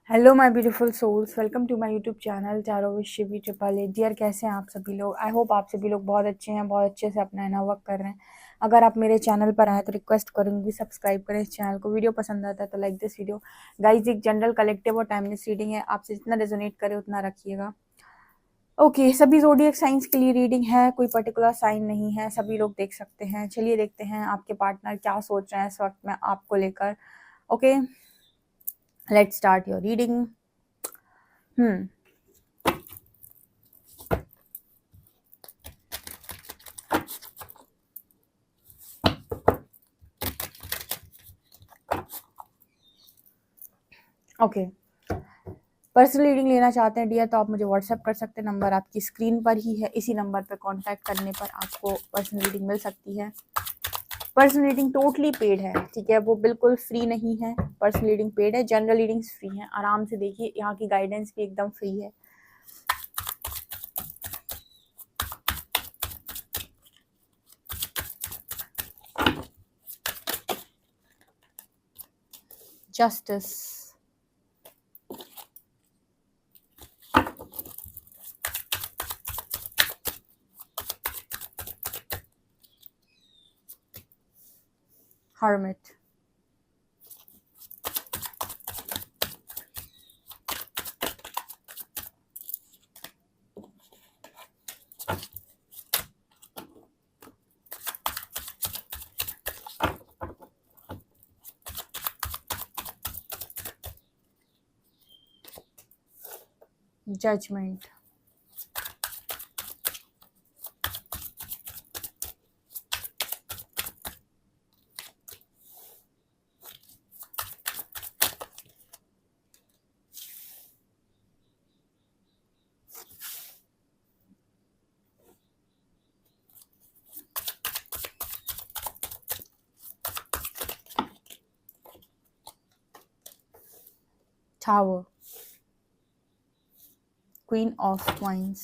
Hello my beautiful souls, welcome to my YouTube channel tarot with Shivi triple eight. Dear, कैसे हैं आप सभी लोग? आई होप आप सभी लोग बहुत अच्छे हैं, बहुत अच्छे से अपना इनर वर्क कर रहे हैं। अगर आप मेरे चैनल पर आए तो रिक्वेस्ट करूंगी सब्सक्राइब करें इस चैनल को। वीडियो पसंद आता है तो लाइक दिस वीडियो। गाइज, एक जनरल कलेक्टिव और टाइमलेस रीडिंग है, आपसे जितना रेजोनेट करे उतना रखिएगा। ओके, सभी जोडिएक साइंस के लिए रीडिंग है, कोई पर्टिकुलर साइन नहीं है, सभी लोग देख सकते हैं। चलिए देखते हैं आपके पार्टनर क्या सोच रहे हैं इस वक्त में आपको लेकर। Okay, let's start your reading. Okay, personal reading लेना चाहते हैं डियर तो आप मुझे व्हाट्सएप कर सकते हैं। नंबर आपकी स्क्रीन पर ही है, इसी नंबर पर कांटेक्ट करने पर आपको पर्सनल रीडिंग मिल सकती है। पर्सनल रीडिंग टोटली पेड है, ठीक है, वो बिल्कुल फ्री नहीं है। पर्सनल रीडिंग पेड है, जनरल रीडिंग्स फ्री है। आराम से देखिए, यहाँ की गाइडेंस भी एकदम फ्री है। Justice, hermit, judgment, tower, queen of wands,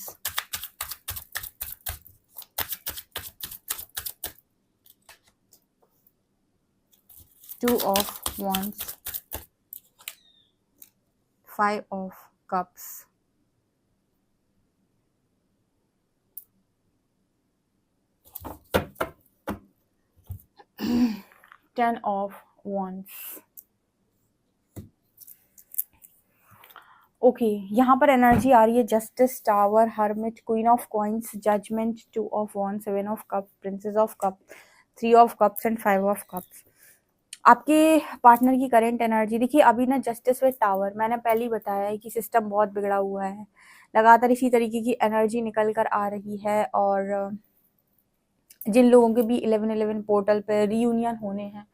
two of wands, five of cups, 10 of wands। Okay, यहाँ पर एनर्जी आ रही है justice, tower, hermit, queen of coins, judgment, two of wand, seven of cup, princess of cup, three of cups and five of cups. आपके partner की current energy देखिए। अभी ना जस्टिस विद टावर, मैंने पहले ही बताया है कि सिस्टम बहुत बिगड़ा हुआ है। लगातार इसी तरीके की एनर्जी निकल कर आ रही है और जिन लोगों के भी 11/11 पोर्टल पे रीयूनियन होने हैं,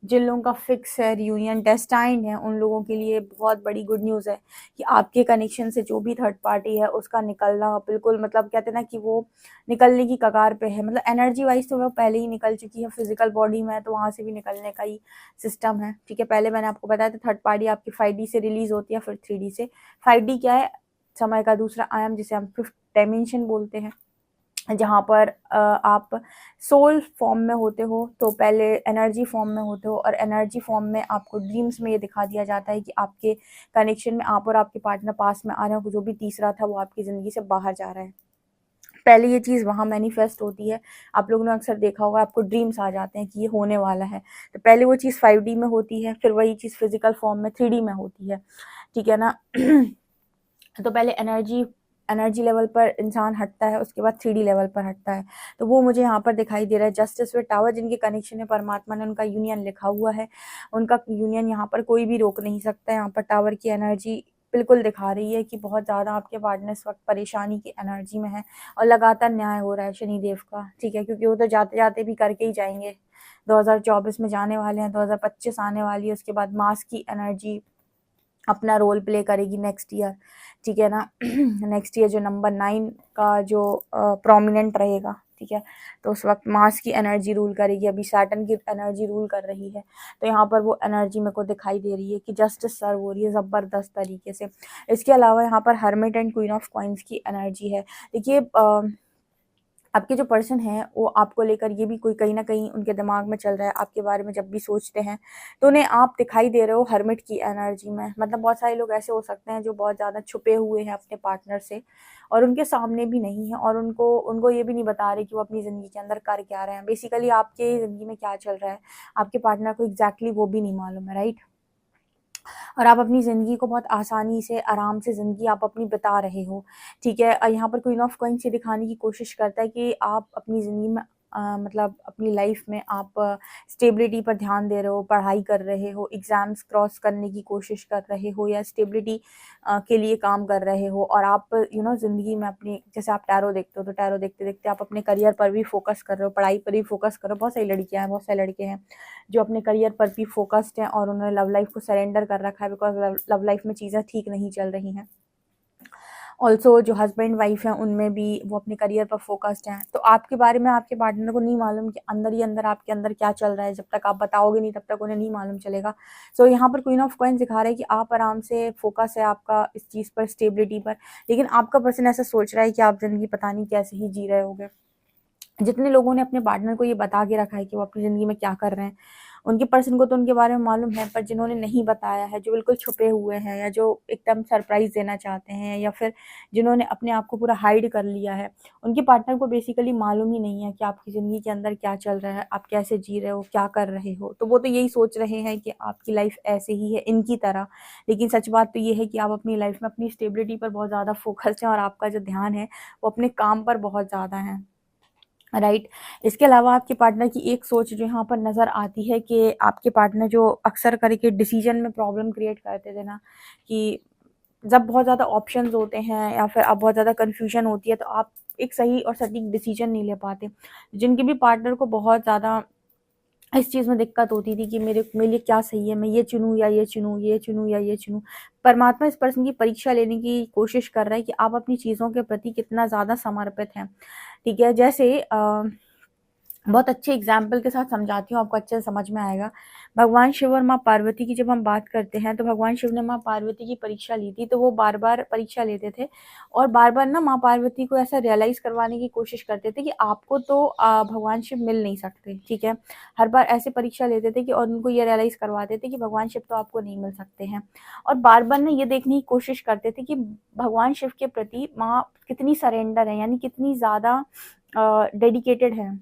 जिन लोगों का फिक्स है रीयूनियन, डेस्टाइंड है, उन लोगों के लिए बहुत बड़ी गुड न्यूज़ है कि आपके कनेक्शन से जो भी थर्ड पार्टी है उसका निकलना बिल्कुल, मतलब कहते हैं ना कि वो निकलने की कगार पे है। मतलब एनर्जी वाइज तो वो पहले ही निकल चुकी है, फिजिकल बॉडी में तो वहाँ से भी निकलने का ही सिस्टम है, ठीक है। पहले मैंने आपको बताया था थर्ड पार्टी आपकी 5D से रिलीज होती है, फिर 3D से। 5D क्या है? समय का दूसरा आयाम, जिसे हम फिफ्थ डायमेंशन बोलते हैं, जहाँ पर आप सोल फॉर्म में होते हो तो पहले एनर्जी फॉर्म में होते हो, और एनर्जी फॉर्म में आपको ड्रीम्स में ये दिखा दिया जाता है कि आपके कनेक्शन में आप और आपके पार्टनर पास में आ रहे हो, जो भी तीसरा था वो आपकी ज़िंदगी से बाहर जा रहा है। पहले ये चीज़ वहाँ मैनिफेस्ट होती है। आप लोगों ने अक्सर देखा होगा, आपको ड्रीम्स आ जाते हैं कि ये होने वाला है। तो पहले वो चीज़ 5D में होती है, फिर वही चीज़ फिजिकल फॉर्म में 3D में होती है, ठीक है ना। तो पहले एनर्जी लेवल पर इंसान हटता है, उसके बाद 3D लेवल पर हटता है। तो वो मुझे यहाँ पर दिखाई दे रहा है। जस्टिस विद टावर, जिनके कनेक्शन है परमात्मा ने उनका यूनियन लिखा हुआ है, उनका यूनियन यहाँ पर कोई भी रोक नहीं सकता। यहाँ पर टावर की एनर्जी बिल्कुल दिखा रही है कि बहुत ज़्यादा आपके पार्टनर इस वक्त परेशानी की एनर्जी में है, और लगातार न्याय हो रहा है शनिदेव का, ठीक है, क्योंकि वो तो जाते जाते भी करके ही जाएंगे। 2024 में जाने वाले हैं, 2025 आने वाली है, उसके बाद मास की एनर्जी अपना रोल प्ले करेगी नेक्स्ट ईयर, ठीक है ना। नेक्स्ट ईयर जो नंबर 9 का जो प्रोमिनेंट रहेगा, ठीक है, तो उस वक्त मास की एनर्जी रूल करेगी। अभी सैटर्न की एनर्जी रूल कर रही है, तो यहाँ पर वो एनर्जी मेरे को दिखाई दे रही है कि जस्टिस सर्व हो रही है ज़बरदस्त तरीके से। इसके अलावा यहाँ पर hermit and queen of coins की एनर्जी है। देखिए, आपके जो पर्सन हैं वो आपको लेकर ये भी कोई कहीं ना कहीं उनके दिमाग में चल रहा है, आपके बारे में जब भी सोचते हैं तो उन्हें आप दिखाई दे रहे हो हर्मिट की एनर्जी में। मतलब बहुत सारे लोग ऐसे हो सकते हैं जो बहुत ज़्यादा छुपे हुए हैं अपने पार्टनर से और उनके सामने भी नहीं है, और उनको उनको ये भी नहीं बता रहे कि वो अपनी ज़िंदगी के अंदर कर क्या रहे हैं। बेसिकली आपके ज़िंदगी में क्या चल रहा है आपके पार्टनर को एग्जैक्टली वो भी नहीं मालूम है, राइट। और आप अपनी ज़िंदगी को बहुत आसानी से आराम से ज़िंदगी आप अपनी बिता रहे हो, ठीक है। यहाँ पर क्वीन ऑफ कॉइंस ये दिखाने की कोशिश करता है कि आप अपनी ज़िंदगी में मतलब अपनी लाइफ में आप स्टेबिलिटी पर ध्यान दे रहे हो, पढ़ाई कर रहे हो, एग्ज़ाम्स क्रॉस करने की कोशिश कर रहे हो, या स्टेबिलिटी के लिए काम कर रहे हो। और आप ज़िंदगी में अपनी, जैसे आप टैरो देखते हो तो टैरो देखते देखते आप अपने करियर पर भी फोकस कर रहे हो, पढ़ाई पर भी फोकस कर रहे हो। बहुत सारी लड़कियां हैं, बहुत सारे लड़के हैं जो अपने करियर पर भी फोकस्ड हैं और उन्होंने लव लाइफ को सरेंडर कर रखा है बिकॉज लव लाइफ में चीज़ें ठीक नहीं चल रही हैं। ऑल्सो जो हस्बैंड वाइफ हैं उनमें भी वो अपने करियर पर फोकस्ड हैं। तो आपके बारे में आपके पार्टनर को नहीं मालूम कि अंदर ही अंदर आपके अंदर क्या चल रहा है। जब तक आप बताओगे नहीं तब तक उन्हें नहीं मालूम चलेगा। सो यहाँ पर क्वीन ऑफ कॉइन्स दिखा रहा है कि आप आराम से फोकस है आपका इस चीज़ पर, स्टेबिलिटी पर, लेकिन आपका पर्सन ऐसा सोच रहा है कि आप ज़िंदगी पता नहीं कैसे ही जी रहे होगे। जितने लोगों ने अपने पार्टनर को ये बता के रखा है कि वो अपनी ज़िंदगी में क्या कर रहे हैं, उनके पर्सन को तो उनके बारे में मालूम है, पर जिन्होंने नहीं बताया है, जो बिल्कुल छुपे हुए हैं, या जो एकदम सरप्राइज़ देना चाहते हैं, या फिर जिन्होंने अपने आप को पूरा हाइड कर लिया है, उनके पार्टनर को बेसिकली मालूम ही नहीं है कि आपकी ज़िंदगी के अंदर क्या चल रहा है, आप कैसे जी रहे हो, क्या कर रहे हो। तो वो तो यही सोच रहे हैं कि आपकी लाइफ ऐसे ही है इनकी तरह। लेकिन सच बात तो ये है कि आप अपनी लाइफ में अपनी स्टेबिलिटी पर बहुत ज़्यादा फोकस्ड हैं और आपका जो ध्यान है वो अपने काम पर बहुत ज़्यादा है, राइट। इसके अलावा आपके पार्टनर की एक सोच जो यहाँ पर नज़र आती है कि आपके पार्टनर जो अक्सर करके डिसीजन में प्रॉब्लम क्रिएट करते थे ना, कि जब बहुत ज़्यादा ऑप्शंस होते हैं या फिर आप बहुत ज़्यादा कन्फ्यूजन होती है तो आप एक सही और सटीक डिसीजन नहीं ले पाते। जिनके भी पार्टनर को बहुत ज़्यादा इस चीज़ में दिक्कत होती थी कि मेरे लिए क्या सही है, मैं ये चुनूँ या ये चुनूँ, ये चुनूँ या ये चुनूँ। परमात्मा इस पर्सन की परीक्षा लेने की कोशिश कर रहा है कि आप अपनी चीज़ों के प्रति कितना ज़्यादा समर्पित हैं, ठीक है। जैसे बहुत अच्छे एग्जाम्पल के साथ समझाती हूँ, आपको अच्छे से समझ में आएगा। भगवान शिव और माँ पार्वती की जब हम बात करते हैं तो भगवान शिव ने माँ पार्वती की परीक्षा ली थी, तो वो बार बार परीक्षा लेते थे और बार बार ना माँ पार्वती को ऐसा रियलाइज़ करवाने की कोशिश करते थे कि आपको तो भगवान शिव मिल नहीं सकते, ठीक है। हर बार ऐसे परीक्षा लेते थे कि और उनको ये रियलाइज़ करवाते थे कि भगवान शिव तो आपको नहीं मिल सकते हैं, और बार बार ना ये देखने की कोशिश करते थे कि भगवान शिव के प्रति माँ कितनी सरेंडर है, यानी कितनी ज़्यादा डेडिकेटेड है,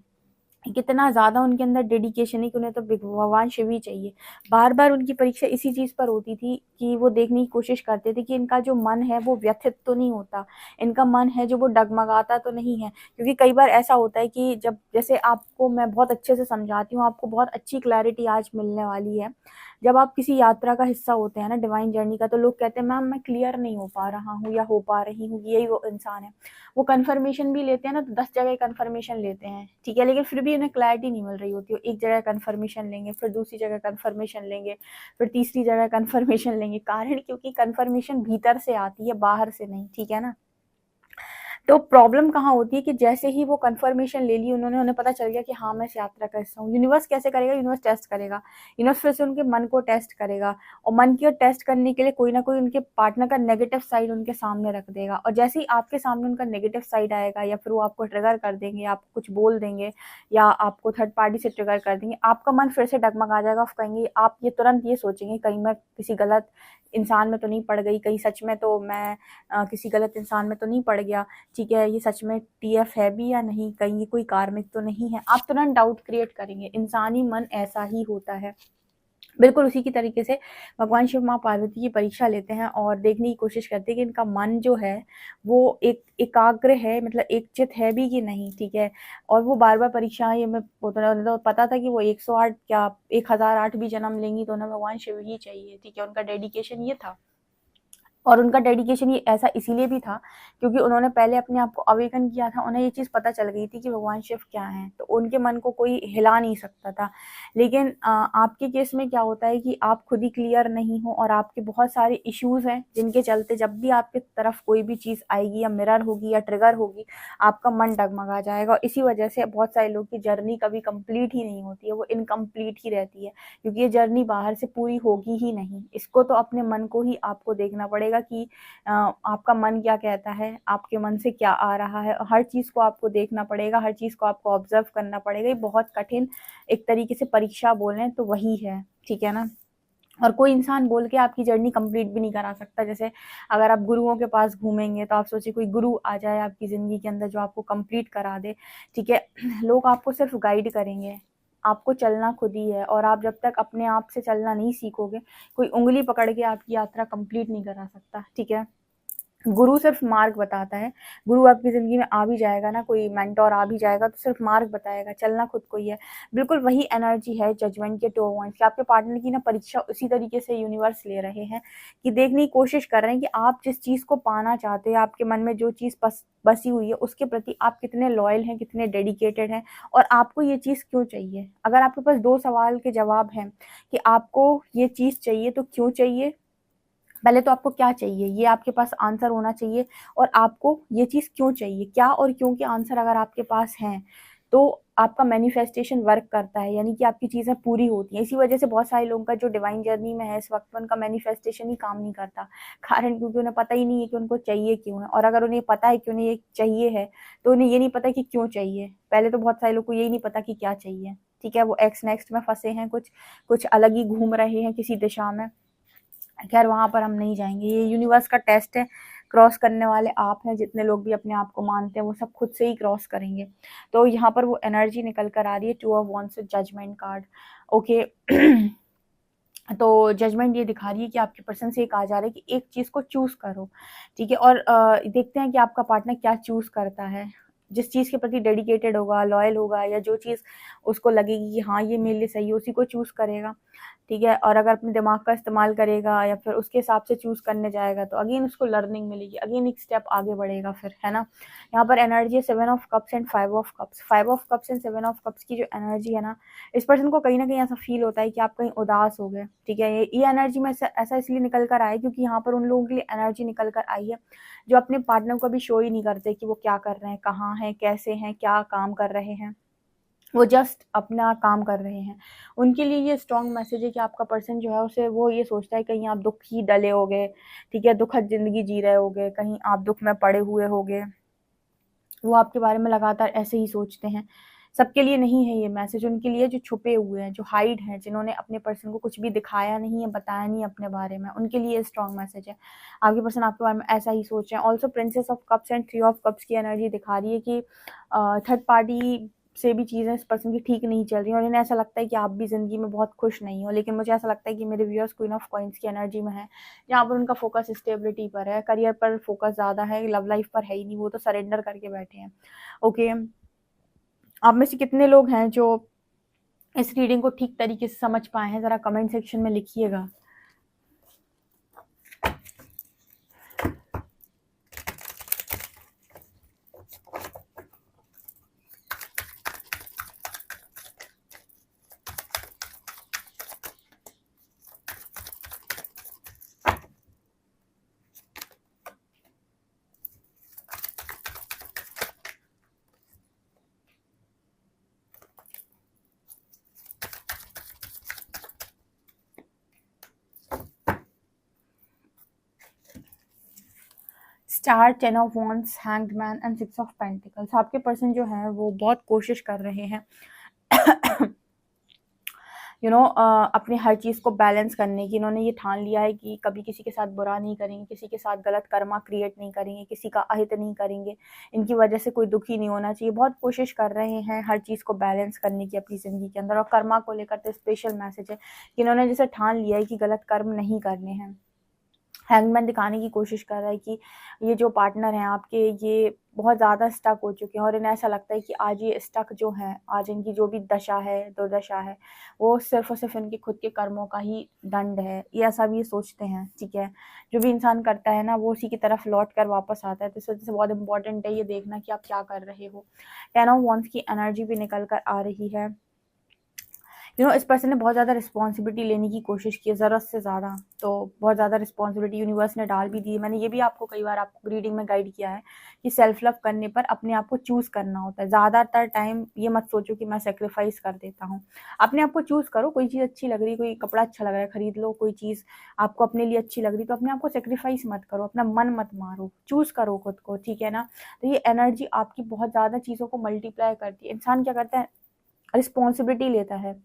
कितना ज़्यादा उनके अंदर डेडिकेशन है कि उन्हें तो भगवान शिव ही चाहिए। बार बार उनकी परीक्षा इसी चीज़ पर होती थी कि वो देखने की कोशिश करते थे कि इनका जो मन है वो व्यथित तो नहीं होता, इनका मन है जो वो डगमगाता तो नहीं है। क्योंकि कई बार ऐसा होता है कि जब, जैसे आपको मैं बहुत अच्छे से समझाती हूँ, आपको बहुत अच्छी क्लैरिटी आज मिलने वाली है। जब आप किसी यात्रा का हिस्सा होते हैं ना, डिवाइन जर्नी का, तो लोग कहते हैं मैम मैं क्लियर नहीं हो पा रहा हूँ या हो पा रही हूँ, यही वो इंसान है। वो कन्फर्मेशन भी लेते हैं ना, तो 10 जगह कन्फर्मेशन लेते हैं, ठीक है, लेकिन फिर भी उन्हें क्लैरिटी नहीं मिल रही होती। वो एक जगह कन्फर्मेशन लेंगे, फिर दूसरी जगह कन्फर्मेशन लेंगे, फिर तीसरी जगह कन्फर्मेशन लेंगे। कारण क्योंकि कन्फर्मेशन भीतर से आती है, बाहर से नहीं, ठीक है ना। तो प्रॉब्लम कहाँ होती है कि जैसे ही वो कन्फर्मेशन ले ली उन्होंने, उन्हें पता चल गया कि हाँ मैं इस यात्रा का हिस्सा हूँ। यूनिवर्स कैसे करेगा? यूनिवर्स टेस्ट करेगा। यूनिवर्स फिर से उनके मन को टेस्ट करेगा, और मन की टेस्ट करने के लिए कोई ना कोई उनके पार्टनर का नेगेटिव साइड उनके सामने रख देगा। और जैसे ही आपके सामने उनका नेगेटिव साइड आएगा, या फिर वो आपको ट्रिगर कर देंगे, आपको कुछ बोल देंगे, या आपको थर्ड पार्टी से ट्रिगर कर देंगे, आपका मन फिर से डगमगा जाएगा। आप कहेंगे, आप ये तुरंत ये सोचेंगे कहीं मैं किसी गलत इंसान में तो नहीं पड़ गई, कहीं सच में तो मैं किसी गलत इंसान में तो नहीं पड़ गया, ठीक है, ये सच में टीएफ है भी या नहीं, कहीं ये कोई कार्मिक तो नहीं है। आप तुरंत डाउट क्रिएट करेंगे। इंसानी मन ऐसा ही होता है। बिल्कुल उसी की तरीके से भगवान शिव माँ पार्वती की परीक्षा लेते हैं और देखने की कोशिश करते हैं कि इनका मन जो है वो एक एकाग्र है, मतलब एक चित है भी कि नहीं, ठीक है। और वो बार बार परीक्षा, ये मैं तो पता था कि वो 108 क्या 1008 भी जन्म लेंगी तो उन्हें भगवान शिव ही चाहिए, ठीक है। उनका डेडिकेशन ये था, और उनका डेडिकेशन ये ऐसा इसीलिए भी था क्योंकि उन्होंने पहले अपने आप को अवेकन किया था। उन्हें ये चीज़ पता चल गई थी कि भगवान शिव क्या हैं, तो उनके मन को कोई हिला नहीं सकता था। लेकिन आपके केस में क्या होता है कि आप खुद ही क्लियर नहीं हो, और आपके बहुत सारे इश्यूज़ हैं जिनके चलते जब भी आपकी तरफ कोई भी चीज़ आएगी या मिरर होगी या ट्रिगर होगी, आपका मन डगमगा जाएगा। और इसी वजह से बहुत सारे लोग की जर्नी कभी कंप्लीट ही नहीं होती है, वो इनकम्प्लीट ही रहती है, क्योंकि ये जर्नी बाहर से पूरी होगी ही नहीं। इसको तो अपने मन को ही आपको देखना पड़ेगा। पड़ेगा कि आपका मन क्या कहता है, आपके मन से क्या आ रहा है। हर चीज़ को आपको देखना पड़ेगा, हर चीज़ को आपको ऑब्जर्व करना पड़ेगा। ये बहुत कठिन एक तरीके से परीक्षा बोलें तो वही है, ठीक है ना। और कोई इंसान बोल के आपकी जर्नी कंप्लीट भी नहीं करा सकता। जैसे अगर आप गुरुओं के पास घूमेंगे तो आप सोचिए कोई गुरु आ जाए आपकी ज़िंदगी के अंदर जो आपको कंप्लीट करा दे, ठीक है। लोग आपको सिर्फ गाइड करेंगे, आपको चलना खुद ही है। और आप जब तक अपने आप से चलना नहीं सीखोगे, कोई उंगली पकड़ के आपकी यात्रा कंप्लीट नहीं करा सकता, ठीक है। गुरु सिर्फ मार्ग बताता है। गुरु आपकी ज़िंदगी में आ भी जाएगा ना, कोई मेंटर आ भी जाएगा तो सिर्फ मार्ग बताएगा, चलना खुद को ही है। बिल्कुल वही एनर्जी है जजमेंट के 2 पॉइंट्स की। आपके पार्टनर की ना परीक्षा उसी तरीके से यूनिवर्स ले रहे हैं कि देखने की कोशिश कर रहे हैं कि आप जिस चीज़ को पाना चाहते हैं, आपके मन में जो चीज़ बसी हुई है, उसके प्रति आप कितने लॉयल हैं, कितने डेडिकेटेड हैं और आपको ये चीज़ क्यों चाहिए। अगर आपके पास 2 सवाल के जवाब हैं कि आपको ये चीज़ चाहिए तो क्यों चाहिए, पहले तो आपको क्या चाहिए ये आपके पास आंसर होना चाहिए और आपको ये चीज़ क्यों चाहिए। क्या और क्यों के आंसर अगर आपके पास हैं तो आपका मैनिफेस्टेशन वर्क करता है, यानी कि आपकी चीज़ें पूरी होती हैं। इसी वजह से बहुत सारे लोगों का जो डिवाइन जर्नी में है इस वक्त उनका मैनिफेस्टेशन ही काम नहीं करता। कारण क्योंकि उन्हें पता ही नहीं है कि उनको चाहिए क्यों है। और अगर उन्हें पता है कि उन्हें ये चाहिए है तो उन्हें ये नहीं पता कि क्यों चाहिए। पहले तो बहुत सारे लोग को यही नहीं पता कि क्या चाहिए, ठीक है। वो एक्स नेक्स्ट में फंसे हैं, कुछ अलग ही घूम रहे हैं किसी दिशा में। खैर वहाँ पर हम नहीं जाएंगे, ये यूनिवर्स का टेस्ट है। क्रॉस करने वाले आप हैं, जितने लोग भी अपने आप को मानते हैं वो सब खुद से ही क्रॉस करेंगे। तो यहाँ पर वो एनर्जी निकल कर आ रही है 2 of wands judgment card, okay. तो जजमेंट ये दिखा रही है कि आपके पर्सन से एक आ जा रहा है कि एक चीज़ को चूज़ करो, ठीक है। और देखते हैं कि आपका पार्टनर क्या चूज़ करता है। जिस चीज़ के प्रति डेडिकेटेड होगा, लॉयल होगा या जो चीज़ उसको लगेगी कि हाँ ये मेरे लिए सही है, उसी को चूज़ करेगा, ठीक है। और अगर अपने दिमाग का इस्तेमाल करेगा या फिर उसके हिसाब से चूज़ करने जाएगा तो अगेन उसको लर्निंग मिलेगी, अगेन एक स्टेप आगे बढ़ेगा फिर, है ना। यहाँ पर एनर्जी है 7 of cups and 5 of cups. 5 of cups and 7 of cups की जो एनर्जी है ना, इस पर्सन को कहीं ना कहीं ऐसा फील होता है कि आप कहीं उदास हो गए, ठीक है। ये एनर्जी में ऐसा इसलिए निकल कर आए क्योंकि यहाँ पर उन लोगों के लिए एनर्जी निकल कर आई है जो अपने पार्टनर को अभी शो ही नहीं करते कि वो क्या कर रहे हैं, कहाँ हैं, कैसे हैं, क्या काम कर रहे हैं। वो जस्ट अपना काम कर रहे हैं। उनके लिए ये स्ट्रॉन्ग मैसेज है कि आपका पर्सन जो है उसे वो ये सोचता है कहीं आप दुख ही डले होगे, ठीक है, दुखद ज़िंदगी जी रहे होगे, कहीं आप दुख में पड़े हुए होगे। वो आपके बारे में लगातार ऐसे ही सोचते हैं। सबके लिए नहीं है ये मैसेज, उनके लिए जो छुपे हुए हैं, जो हाइड हैं, जिन्होंने अपने पर्सन को कुछ भी दिखाया नहीं है, बताया नहीं अपने बारे में, उनके लिए स्ट्रॉन्ग मैसेज है। आपके पर्सन आपके बारे में ऐसा ही सोच रहे हैं। Also princess of cups and 3 of cups की एनर्जी दिखा रही है कि थर्ड पार्टी से भी चीज़ें इस पर्सन की ठीक नहीं चल रही हैं और इन्हें ऐसा लगता है कि आप भी ज़िंदगी में बहुत खुश नहीं हो। लेकिन मुझे ऐसा लगता है कि मेरे व्यूअर्स क्वीन ऑफ कॉइन्स की एनर्जी में है, जहाँ पर उनका फोकस स्टेबिलिटी पर है, करियर पर फोकस ज़्यादा है, लव लाइफ पर है ही नहीं, वो तो सरेंडर करके बैठे हैं, ओके। आप में से कितने लोग हैं जो इस रीडिंग को ठीक तरीके से समझ पाए हैं, ज़रा कमेंट सेक्शन में लिखिएगा। Star, 10 of wands, hanged man and 6 of pentacles. आपके पर्सन जो है वो बहुत कोशिश कर रहे हैं अपनी हर चीज़ को बैलेंस करने की। इन्होंने ये ठान लिया है कि कभी किसी के साथ बुरा नहीं करेंगे, किसी के साथ गलत कर्मा क्रिएट नहीं करेंगे, किसी का अहित नहीं करेंगे, इनकी वजह से कोई दुखी नहीं होना चाहिए। बहुत कोशिश कर रहे हैं हर चीज़ को बैलेंस करने की अपनी ज़िंदगी के अंदर। और कर्मा को लेकर तो स्पेशल मैसेज है कि इन्होंने जैसे ठान लिया है कि गलत कर्म नहीं करने हैं। हैंगमैन दिखाने की कोशिश कर रहा है कि ये जो पार्टनर हैं आपके, ये बहुत ज़्यादा स्टक हो चुके हैं और इन्हें ऐसा लगता है कि आज ये स्टक जो हैं, आज इनकी जो भी दशा है, दुर्दशा है, वो सिर्फ और सिर्फ इनके खुद के कर्मों का ही दंड है। ये ऐसा भी ये सोचते हैं, ठीक है। जो भी इंसान करता है ना वो उसी की तरफ लौट कर वापस आता है। तो इस वजह से बहुत इंपॉर्टेंट है ये देखना कि आप क्या कर रहे हो। 10 ऑफ वॉन्ड्स की एनर्जी भी निकल कर आ रही है इस पर्सन ने बहुत ज़्यादा रिस्पॉन्सिबिलिटी लेने की कोशिश की है, ज़रूरत से ज़्यादा, तो बहुत ज़्यादा रिस्पॉन्सिबिलिटी यूनिवर्स ने डाल भी दी है। मैंने ये भी आपको कई बार आपको रीडिंग में गाइड किया है कि सेल्फ लव करने पर अपने आप को चूज़ करना होता है। ज़्यादातर टाइम ये मत सोचो कि मैं सेक्रीफाइस कर देता हूँ, अपने आप को चूज़ करो। कोई चीज़ अच्छी लग रही, कोई कपड़ा अच्छा लग रहा है, खरीद लो। कोई चीज़ आपको अपने लिए अच्छी लग रही, तो अपने आप को सेक्रीफाइस मत करो, अपना मन मत मारो, चूज़ करो खुद को, ठीक है ना। तो ये एनर्जी आपकी बहुत ज़्यादा चीज़ों को मल्टीप्लाई करती है। इंसान क्या करता है, रिस्पॉन्सिबिलिटी लेता है।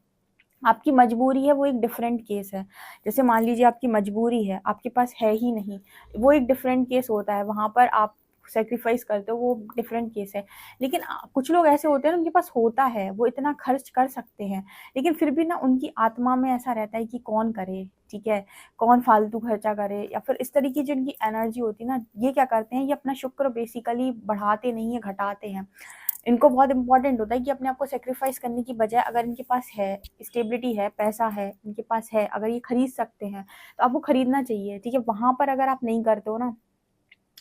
आपकी मजबूरी है वो एक डिफरेंट केस है। जैसे मान लीजिए आपकी मजबूरी है, आपके पास है ही नहीं, वो एक डिफरेंट केस होता है, वहाँ पर आप सैक्रिफाइस करते हो, वो डिफरेंट केस है। लेकिन कुछ लोग ऐसे होते हैं ना, उनके पास होता है, वो इतना खर्च कर सकते हैं, लेकिन फिर भी ना उनकी आत्मा में ऐसा रहता है कि कौन करे, ठीक है, कौन फालतू खर्चा करे, या फिर इस तरीके की जिनकी एनर्जी होती है ना, ये क्या करते हैं, ये अपना शुक्र बेसिकली बढ़ाते नहीं है, घटाते हैं। इनको बहुत इंपॉर्टेंट होता है कि अपने आप को सेक्रीफाइस करने की बजाय, अगर इनके पास है, स्टेबिलिटी है, पैसा है, इनके पास है, अगर ये खरीद सकते हैं तो आपको खरीदना चाहिए, ठीक है। वहां पर अगर आप नहीं करते हो ना,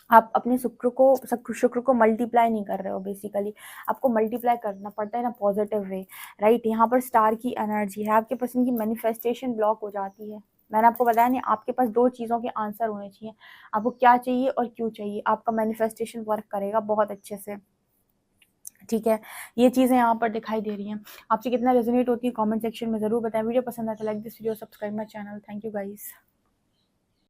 आप अपने शुक्र को मल्टीप्लाई नहीं कर रहे हो बेसिकली। आपको मल्टीप्लाई करना पड़ता है ना पॉजिटिव वे, राइट। यहाँ पर स्टार की एनर्जी है, आपके पर्सन की मैनिफेस्टेशन ब्लॉक हो जाती है। मैंने आपको बताया नहीं, आपके पास 2 चीज़ों के आंसर होने चाहिए, आपको क्या चाहिए और क्यों चाहिए, आपका मैनिफेस्टेशन वर्क करेगा बहुत अच्छे से, ठीक है। ये चीज़ें यहाँ पर दिखाई दे रही हैं। आपसे कितना रेजोनेट होती है कमेंट सेक्शन में ज़रूर बताएं। वीडियो पसंद आता है like this video, subscribe my channel. Thank you guys.